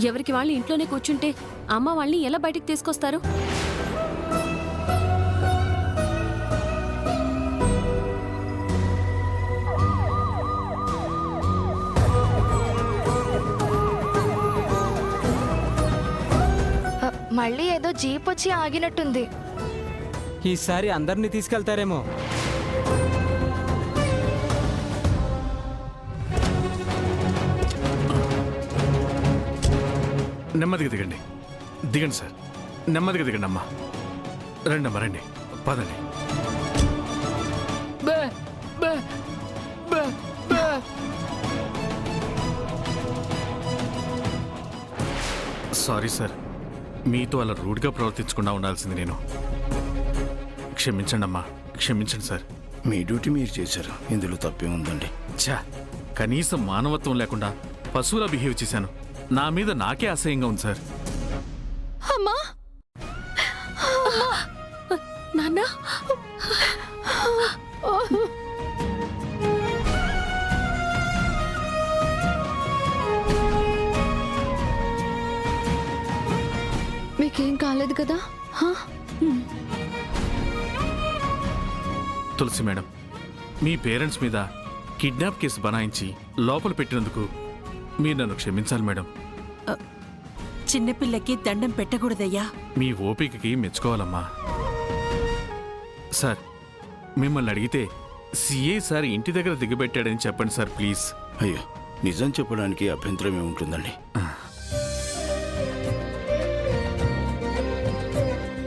ఎవరికి వాళ్ళు ఇంట్లోనే కూర్చుంటే అమ్మ వాళ్ళని ఎలా బయటికి తీసుకొస్తారు? మళ్ళీ ఏదో జీప్ వచ్చి ఆగినట్టుంది. ఈసారి అందరినీ తీసుకెళ్తారేమో. నెమ్మదిగా దిగండి, దిగండి సార్, నెమ్మదిగా దిగండి అమ్మా. రండి అమ్మా, రండి, పదండి. సారీ సార్, మీతో అలా రూడ్గా ప్రవర్తించకుండా ఉండాల్సింది నేను. క్షమించండి అమ్మా, క్షమించండి సార్. మీ డ్యూటీ మీరు చేశారు, ఇందులో తప్పే ఉందండి. ఛా, కనీసం మానవత్వం లేకుండా పశువులా బిహేవ్ చేశాను. నా మీద నాకే అసహ్యంగా ఉంది సార్. అమ్మా, నాన్న, మీకేం కాలేదు కదా? తులసి మేడం, మీ పేరెంట్స్ మీద కిడ్నాప్ కేసు బనాయించి లోపల పెట్టినందుకు మీరు నన్ను క్షమించాలి మేడం. చిన్నపిల్లకి దండం పెట్టకూడదయ్యా. మీ ఓపికకి మెచ్చుకోవాలమ్మా. సార్, మిమ్మల్ని అడిగితే సిఐ సార్ ఇంటి దగ్గర దిగబెట్టాడని చెప్పండి సార్, ప్లీజ్. అయ్యో, నిజం చెప్పడానికి అభ్యంతరం ఏముంటుందండి?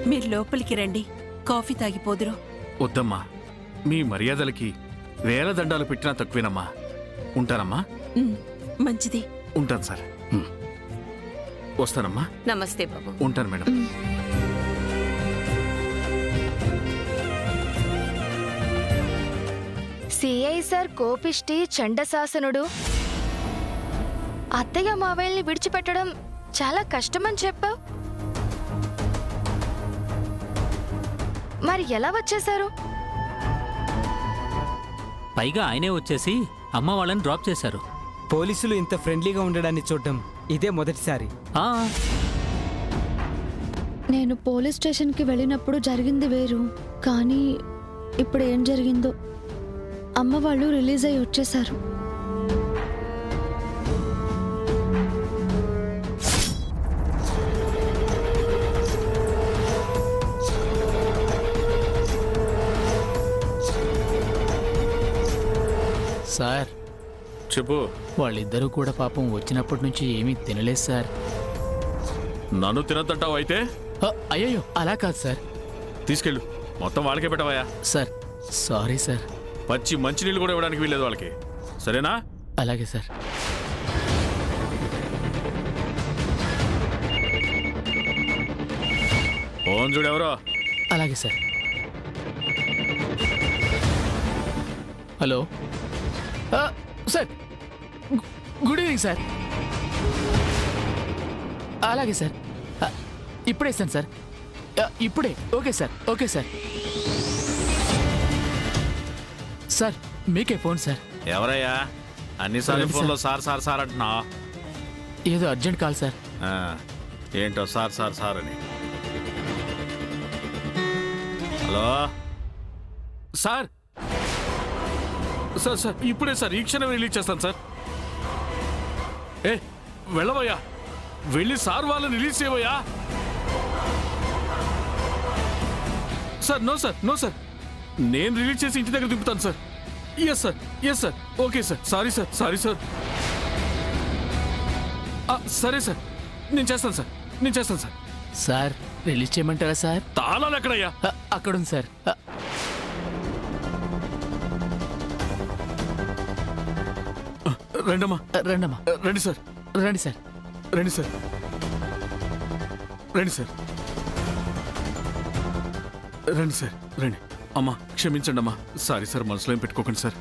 మీరు లోపలికి రండి, కాఫీ తాగిపోదురు. వద్దమ్మా, మీ మర్యాదలకి వేల దండాలు పెట్టినా తక్కువేనమ్మా. ఉంటానమ్మా. మంచిది. ఉంటాను సార్. వస్తానమ్మా. నమస్తే బాబు. ఉంటాను మేడం. CI sir కోపిష్టి, చండశాసనుడు. అత్తయ్య మావయ్యల్ని విడిచిపెట్టడం చాలా కష్టమని చెప్పావు. మరి ఎలా వచ్చేశారు? పైగా ఆయనే వచ్చేసి అమ్మ వాళ్ళని డ్రాప్ చేశారు. పోలీసులు ఇంత ఫ్రెండ్లీగా ఉండడాన్ని చూడటం ఇదే మొదటిసారి. నేను పోలీస్ స్టేషన్కి వెళ్ళినప్పుడు జరిగింది వేరు, కానీ ఇప్పుడు ఏం జరిగిందో. అమ్మ వాళ్ళు రిలీజ్ అయ్యి వచ్చేశారు. సార్, చెప్పు. వాళ్ళిద్దరూ కూడా పాపం వచ్చినప్పటి నుంచి ఏమీ తినలేదు సార్. నన్ను తినద్దంటావు అయితే? అయ్యయ్యో, అలా కాదు సార్. తీసుకెళ్ళు, మొత్తం వాళ్ళకే పెట్టవయా. Sir, sorry sir. పచ్చి మంచినీళ్ళు కూడా ఇవ్వడానికి వీల్లేదు వాళ్ళకి, సరేనా? అలాగే సార్. ఫోన్ చూడు ఎవరో. అలాగే sir. Hello sir, good evening sir. అలాగే సార్, ఇప్పుడే ఇస్తాను సార్, ఇప్పుడే. Okay sir, okay sir. Sir, మీకే ఫోన్ సార్. ఎవరయ్యా అన్నిసార్లు ఫోన్లో సార్ సార్ సార్ అంటున్నా? ఏదో అర్జెంట్ కాల్ సార్. ఏంటో సార్ సార్ సార్ అని. Hello sir. సార్ సార్ ఇప్పుడే సార్, ఈ క్షణం రిలీజ్ చేస్తాను సార్. ఏ వెళ్ళవయ్యా, వెళ్ళి సార్ వాళ్ళని రిలీజ్ చేయవయ్యా. Sir no sir, no sir, నేను రిలీజ్ చేసి ఇంటి దగ్గర దింపుతాను sir. Yes sir, yes sir, okay sir. Sorry sir, sorry sir. సరే సార్, నేను చేస్తాను సార్, నేను చేస్తాను సార్. సార్, రిలీజ్ చేయమంటారా సార్? తాళాలు ఎక్కడయ్యా? అక్కడుంది సార్. రండమ్మా, రండమ్మా. రండి సార్, రండి సార్, రండి సార్, రండి సార్, రండి సార్, రండి. అమ్మా క్షమించండి అమ్మా. సారీ సార్, మనసులో ఏం పెట్టుకోకండి సార్.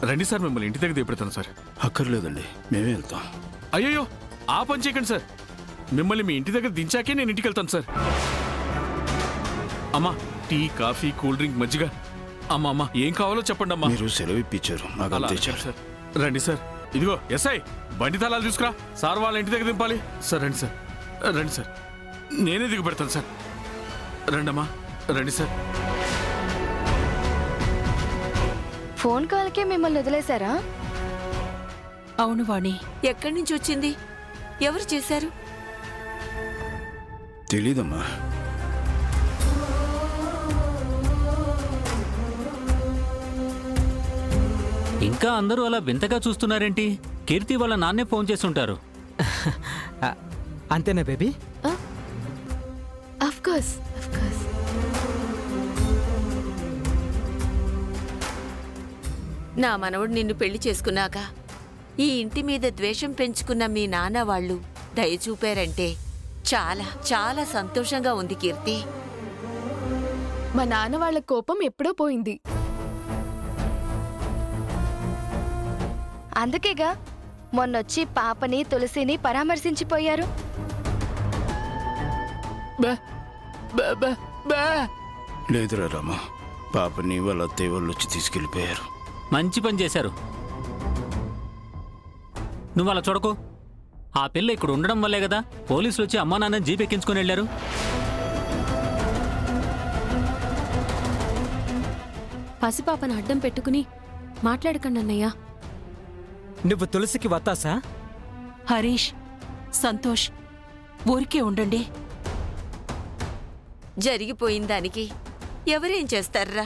రండి సార్, మిమ్మల్ని ఇంటి దగ్గర దిగపెడతాను సార్. అక్కర్లేదండి, మేమే వెళ్తాం. అయ్యయ్యో, ఆ పని చేయకండి సార్. మిమ్మల్ని మీ ఇంటి దగ్గర దించాకే నేను ఇంటికి వెళ్తాను సార్. అమ్మా, టీ, కాఫీ, కూల్ డ్రింక్, మజ్జిగ. అమ్మా అమ్మా, ఏం కావాలో చెప్పండి అమ్మా. మీరు సెలవు ఇప్పించారు, నాకు అలా అంతే అనకండి చాలు. సార్. రండి సార్, ఇదిగో ఎస్ఐ బండి తాళాలు తీసుకురా, సార్ వాళ్ళ ఇంటి దగ్గర దింపాలి. సార్ రండి సార్, రండి సార్, నేనే దిగు పెడతాను సార్. రండమ్మా, రండి సార్. ఫోన్ కాల్కే మిమ్మల్ని వదిలేశారా? అవును వాణి, ఎక్కడి నుంచి వచ్చింది? ఎవరు చేశారు? తెలీదమ్మా. ఇంకా అందరూ అలా వింతగా చూస్తున్నారేంటి? కీర్తి వాళ్ళ నాన్నే ఫోన్ చేసి ఉంటారు. అంతేనా baby? Of course, of course. నా మనవడు నిన్ను పెళ్లి చేసుకున్నాక ఈ ఇంటి మీద ద్వేషం పెంచుకున్న మీ నాన్న వాళ్ళు దయ చూపారంటే చాలా చాలా సంతోషంగా ఉంది కీర్తి. మా నాన్న వాళ్ళ కోపం ఎప్పుడో పోయింది. అందుకేగా మొన్నొచ్చి పాపని తులసిని పరామర్శించిపోయారు. బే బే బే బే లేదురా రామా, పాపని వాళ్ళ అత్తయ్య వాళ్ళు వచ్చి తీసుకెళ్ళిపోయారు. మంచి పని చేశారు. నువ్వు అలా చూడకు. ఆ పిల్ల ఇక్కడ ఉండడం వల్లే కదా పోలీసులు వచ్చి అమ్మా నాన్న జీప్ ఎక్కించుకొని వెళ్ళారు. పసిపాపను అడ్డం పెట్టుకుని మాట్లాడకండి అన్నయ్య. నువ్వు తులసికి వత్తాసా? హరీష్, సంతోష్, ఊరికే ఉండండి. జరిగిపోయిన దానికి ఎవరేం చేస్తారా?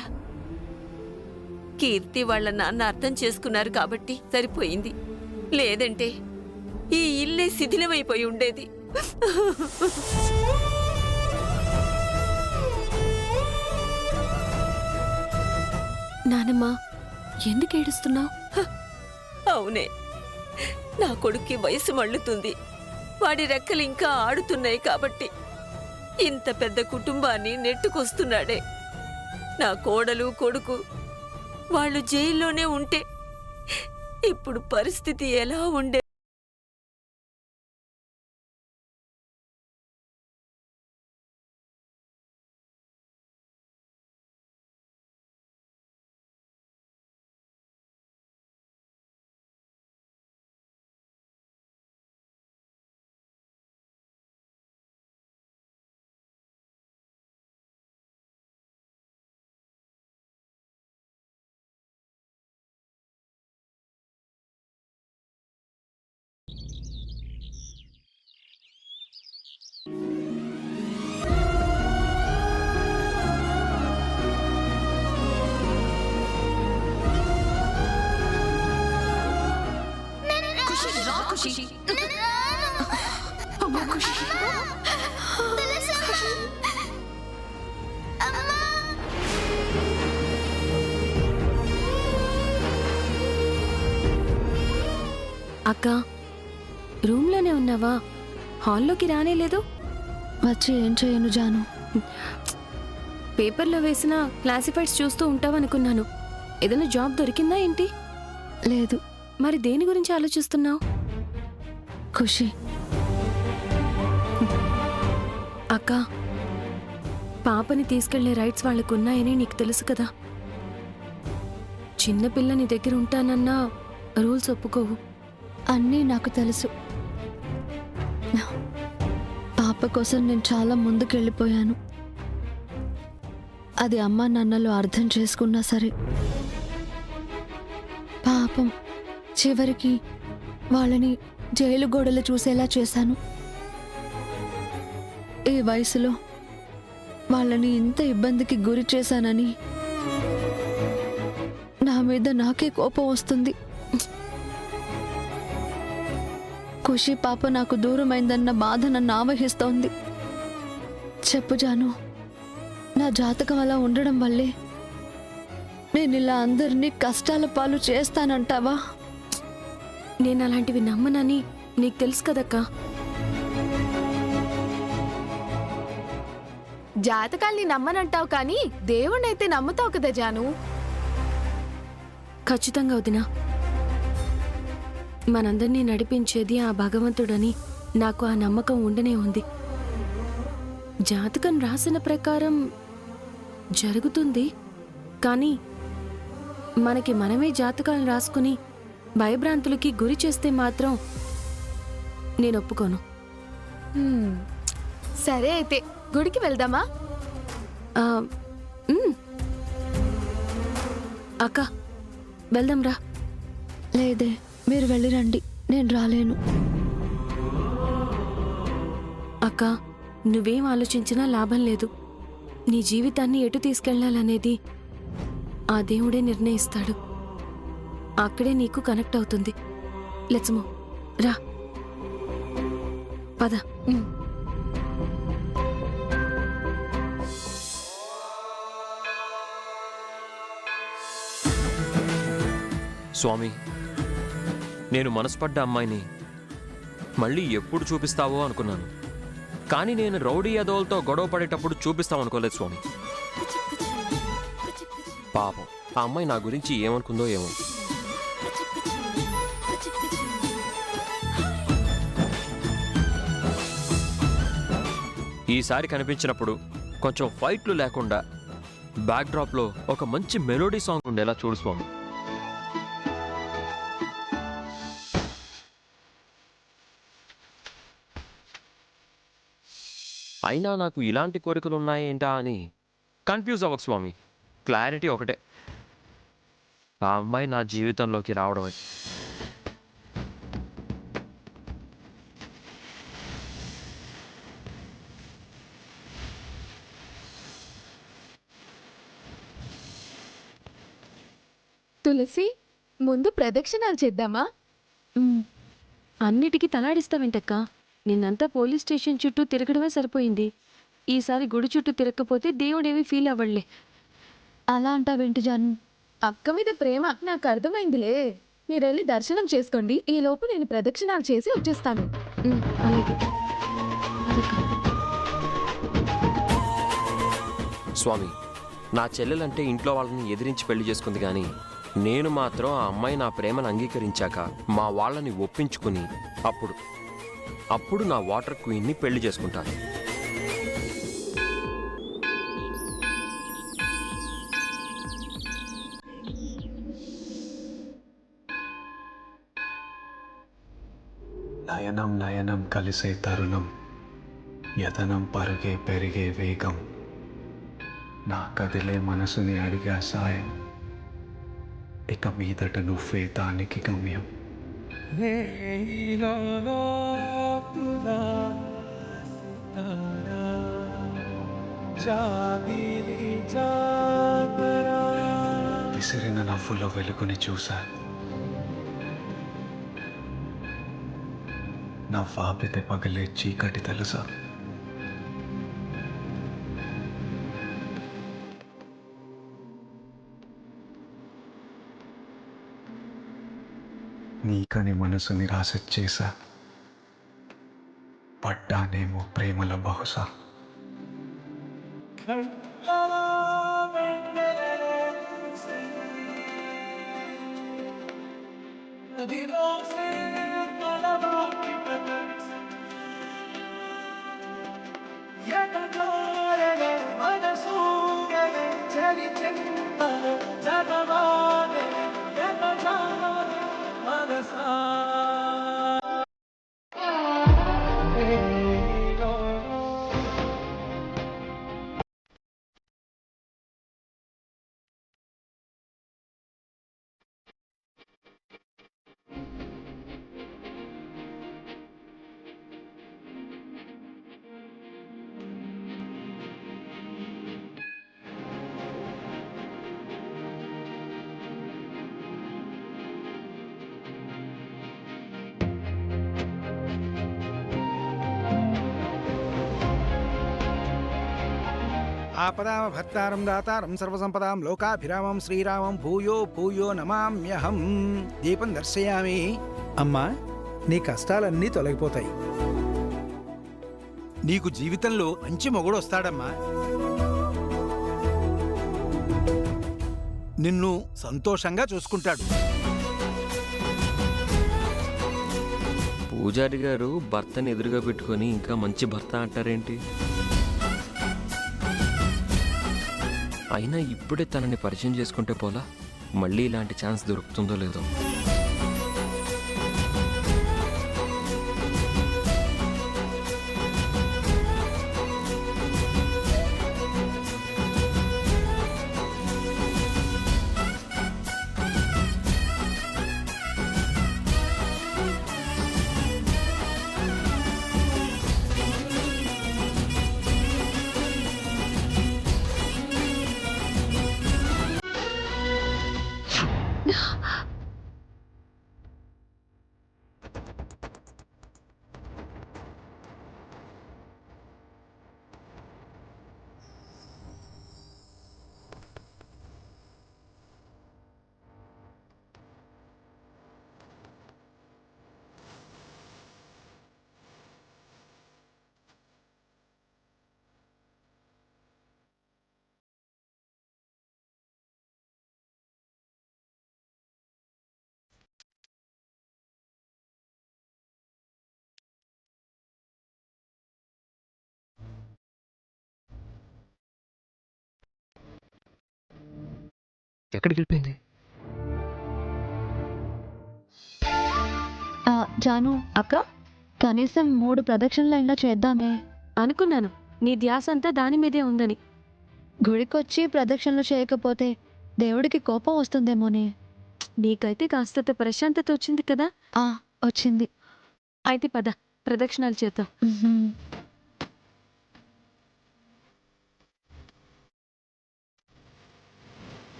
కీర్తి వాళ్ళ నాన్న అర్థం చేసుకున్నారు కాబట్టి సరిపోయింది. లేదంటే ఈ ఇల్లే శిథిలమైపోయి ఉండేది. నానమ్మ, ఎందుకు ఏడుస్తున్నావు? అవునే, నా కొడుక్కి వయసు మళ్ళుతుంది. వాడి రెక్కలు ఇంకా ఆడుతున్నాయి కాబట్టి ఇంత పెద్ద కుటుంబాన్ని నెట్టుకొస్తున్నాడే. నా కోడలు కొడుకు వాళ్ళు జైల్లోనే ఉంటే ఇప్పుడు పరిస్థితి ఎలా ఉండే? అక్క, రూమ్లోనే ఉన్నావా? హాల్లోకి రానేలేదు? వచ్చి ఏం చేయను జాను. పేపర్లో వేసిన క్లాసిఫైడ్స్ చూస్తూ ఉంటావనుకున్నాను. ఏదైనా జాబ్ దొరికిందా ఏంటి? లేదు. మరి దేని గురించి ఆలోచిస్తున్నావు? ఖుషి. అక్క, పాపని తీసుకెళ్లే రైట్స్ వాళ్ళకున్నాయని నీకు తెలుసు కదా. చిన్నపిల్ల నీ దగ్గర ఉంటానన్నా రూల్స్ ఒప్పుకోవు. అన్నీ నాకు తెలుసు. పాప కోసం నేను చాలా ముందుకెళ్ళిపోయాను. అది అమ్మా నాన్నలు అర్థం చేసుకున్నా సరే, పాపం చివరికి వాళ్ళని జైలు గోడలు చూసేలా చేశాను. ఈ వయసులో వాళ్ళని ఇంత ఇబ్బందికి గురి చేశానని నా మీద నాకే కోపం వస్తుంది. ఖుషి పాప నాకు దూరమైందన్న బాధ నన్ను ఆవహిస్తోంది. చెప్పు జాను, నా జాతకం అలా ఉండడం వల్లే నేను ఇలా అందరినీ కష్టాల పాలు చేస్తానంటావా? నేను అలాంటివి నమ్మనని నీకు తెలుసు కదక్కా. జాతకాల్ని నమ్మనంటావు కానీ దేవుణ్ణైతే నమ్ముతావు కదా జాను. ఖచ్చితంగా వదినా. మనందరినీ నడిపించేది ఆ భగవంతుడని నాకు ఆ నమ్మకం ఉండనే ఉంది. జాతకం రాసిన ప్రకారం జరుగుతుంది. కానీ మనకి మనమే జాతకాలను రాసుకుని భయభ్రాంతులకి గురి చేస్తే మాత్రం నేను ఒప్పుకోను. సరే అయితే గుడికి వెళ్దామా? ఆ, ఉమ్. అక్క వెళ్దాం రా. లేదే, మీరు వెళ్ళిరండి, నేను రాలేను. అక్క నువ్వేం ఆలోచించినా లాభం లేదు. నీ జీవితాన్ని ఎటు తీసుకెళ్లాలనేది ఆ దేవుడే నిర్ణయిస్తాడు. అక్కడే నీకు కనెక్ట్ అవుతుంది. Let's move. రా పద. స్వామి, నేను మనసుపడ్డ అమ్మాయిని మళ్ళీ ఎప్పుడు చూపిస్తావో అనుకున్నాను, కానీ నేను రౌడీ యాదవులతో గొడవ పడేటప్పుడు చూపిస్తావు అనుకోలేదు స్వామి. పాపం ఆ అమ్మాయి నా గురించి ఏమనుకుందో ఏమో. ఈసారి కనిపించినప్పుడు కొంచెం ఫైట్లు లేకుండా బ్యాక్డ్రాప్లో ఒక మంచి మెలోడీ సాంగ్ ఉండేలా చూడు స్వామి. అయినా నాకు ఇలాంటి కోరికలు ఉన్నాయేంటా అని కన్ఫ్యూజ్ అవ్వకు స్వామి. క్లారిటీ ఒకటే, ఆ అమ్మాయి నా జీవితంలోకి రావడమే. తులసి, ముందు ప్రదక్షిణాలు చేద్దామా? అన్నిటికీ తలాడిస్తావేంటక్క? నిన్నంతా పోలీస్ స్టేషన్ చుట్టూ తిరగడమే సరిపోయింది. ఈసారి గుడి చుట్టూ తిరగకపోతే దేవుడేవి ఫీల్ అవ్వడులే. అలా అంటావేంటి జాను? అక్క మీద ప్రేమ నాకు అర్థమైందిలే. మీరు వెళ్ళి దర్శనం చేసుకోండి, ఈ లోపు నేను ప్రదక్షిణాలు చేసి వచ్చేస్తాను. అలాగే. స్వామి, నా చెల్లెలంటే ఇంట్లో వాళ్ళని ఎదిరించి పెళ్లి చేసుకుంది, కానీ నేను మాత్రం ఆ అమ్మాయి నా ప్రేమను అంగీకరించాక మా వాళ్ళని ఒప్పించుకుని అప్పుడు నా వాటర్ క్వీన్ని పెళ్లి చేసుకుంటాను. నయనం నయనం కలిసే తరుణం, యతనం పరుగే పెరిగే వేగం, నా కదిలే మనసుని అడిగా సాయం, ఇక మీదట నువ్వే దానికి గమ్యం. విసిరిన నవ్వులో వెలుగుని చూసా, నవ్వాపితే పగలే చీకటి తెలుసా. నీకని మనసు నిరాశ చేశా, పడ్డానేమో ప్రేమల బహుశా. ఆపదామ భర్తారం దాతారం సర్వసంపదాం లోకాభిరామం శ్రీరామం భూయో భూయో నమామ్యహం. దీపం దర్శయామి. అమ్మా, నీ కష్టాలన్నీ తొలగిపోతాయి. నీకు జీవితంలో మంచి మొగుడు వస్తాడమ్మా. నిన్ను సంతోషంగా చూసుకుంటాడు. పూజారి గారు భర్తని ఎదురుగా పెట్టుకొని ఇంకా మంచి భర్త అంటారేంటి? అయినా ఇప్పుడే తనని పరిచయం చేసుకుంటే పోలా, మళ్ళీ ఇలాంటి ఛాన్స్ దొరుకుతుందో లేదో. ఎక్కడికి వెళ్ళిపోయింది? జాను అక్క, కనీసం 3 ప్రదక్షిణలైనా చేద్దామే. అనుకున్నాను నీ ధ్యాస అంతా దాని మీదే ఉందని. గుడికొచ్చి ప్రదక్షిణలు చేయకపోతే దేవుడికి కోపం వస్తుందేమోనే. నీకైతే కాస్తంత ప్రశాంతత వచ్చింది కదా. వచ్చింది. అయితే పద ప్రదక్షిణాలు చేద్దాం.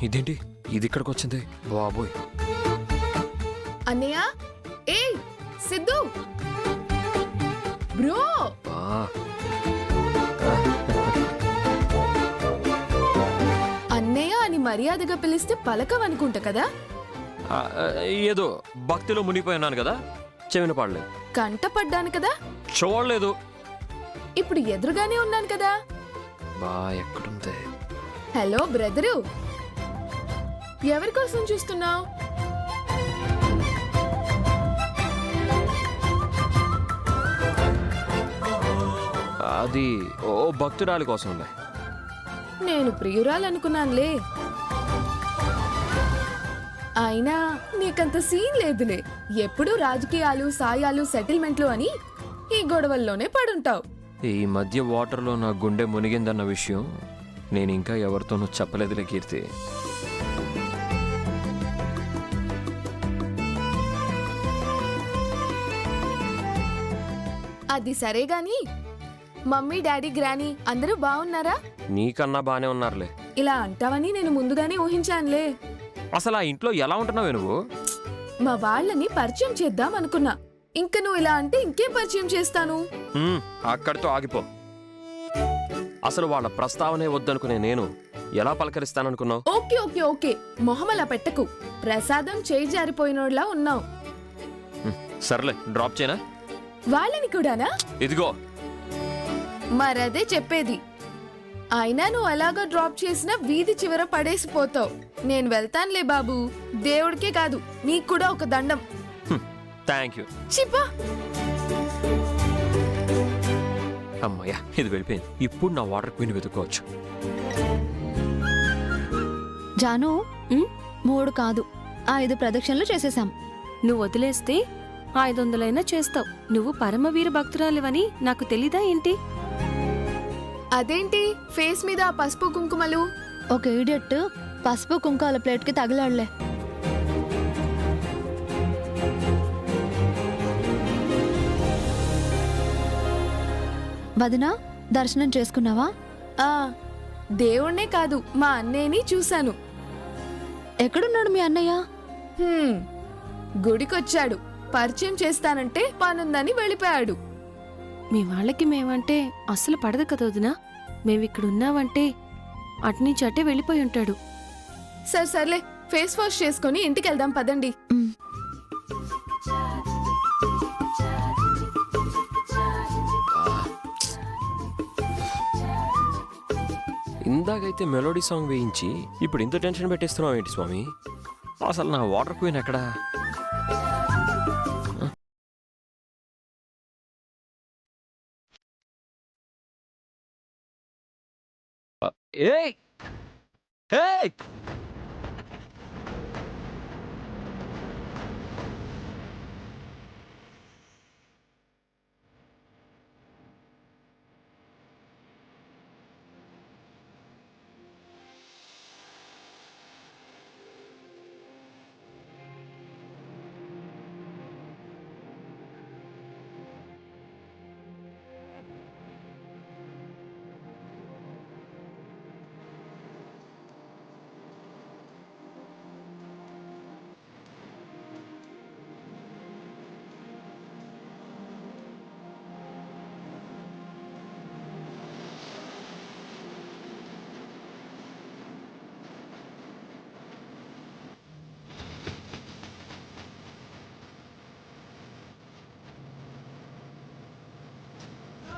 ఇదేంటి ఇది ఇక్కడికి వచ్చింది? బాబోయ్. అన్నయ్య, ఏయ్ సిద్ధు బ్రో. బా. అన్నయ్య అని మర్యాదగా పిలిస్తే పలకవనుకుంటా కదా. ఆ, ఏదో భక్తిలో మునిగిపోయి ఉన్నాను కదా, చెవిన పడలేదు. కంట పడ్డాను కదా. చూడలేదు. ఇప్పుడు ఎదురుగానే ఉన్నాను కదా. బా ఎక్కడుంది? హలో బ్రదరు, ఎవరి కోసం చూస్తున్నావు? అది ఓ భక్తురాలి కోసంలే. నేను ప్రియురాలనుకున్నానులే. అయినా నీకంత సీన్ లేదులే. ఎప్పుడూ రాజకీయాలు, సాయాలు, సెటిల్మెంట్లు అని ఈ గొడవల్లోనే పడుంటావు. ఈ మధ్య వాటర్లో నా గుండె మునిగిందన్న విషయం నేను ఇంకా ఎవరితోనూ చెప్పలేదులే కీర్తి. అది సరే గాని మమ్మీ, డాడీ, గ్రానీ అందరూ బాగున్నారా? నీకన్నా బానే ఉన్నారులే. ఇలా అంటావని నేను ముందుగానే ఊహించానులే. అసలు ఆ ఇంట్లో ఎలా ఉంటున్నావే నువ్వు? మా వాళ్ళని పరిచయం చేద్దాం అనుకున్నా. ఇంక నువ్వు ఇలా అంటే ఇంకేం పరిచయం చేస్తాను? అక్కడితో ఆగిపో. అసలు వాళ్ళ ప్రస్తావనే వద్దనుకునే నేను ఎలా పలకరిస్తాననుకున్నావు? ఓకే ఓకే ఓకే, మొహమలా పెట్టకు. ప్రసాదం చేయి జారిపోయినోడ్లా ఉన్నావు. సర్లే, డ్రాప్ చేయనా? వాళ్ళని కూడానా? ఇదిగో. మరదే చెప్పేది. అయినా నువ్వు అలాగా డ్రాప్ చేసినా వీధి చివర పడేసిపోతావు. నేను వెళ్తానులే బాబు. దేవుడికే కాదు, నీకు కూడా ఒక దండం. Thank you. చిపా. అమ్మయ్యా, ఇది వెళ్ళిపోయింది. ఇప్పుడు నా వాటర్ క్వీన్ వెతుక్కోవచ్చు. జాను 3 కాదు 5 ప్రదక్షిణలు చేసేసాం. నువ్వు వదిలేస్తే 500 చేస్తావు. నువ్వు పరమవీర భక్తురాలివని నాకు తెలీదా ఏంటి? అదేంటి ఫేస్ మీద ఆ పసుపు కుంకుమలు? ఒక ఈడియట్ పసుపు కుంకాల ప్లేట్కి తగిలాడులే. వదినా, దర్శనం చేసుకున్నావా? దేవుణ్ణే కాదు, మా అన్నయ్యని చూశాను. ఎక్కడున్నాడు మీ అన్నయ్య? గుడికొచ్చాడు. పరిచయం చేస్తానంటే పనుందని వెళ్ళిపోయాడు. మీ వాళ్ళకి మేమంటే అస్సలు పడదు కదా వదినా. మేమిక్కడున్నావంటే అటునుంచి అటే వెళ్ళిపోయి ఉంటాడు. సర్లే, ఫేస్ వాష్ చేసుకుని ఇంటికి వెళ్దాం పదండి. ఇందాకైతే మెలోడీ సాంగ్ వేయించి ఇప్పుడు ఇంత టెన్షన్ పెట్టేస్తున్నావు ఏంటి స్వామి? అసలు నా వాటర్ క్వీన్ ఎక్కడా? ఏయ్, ఏయ్,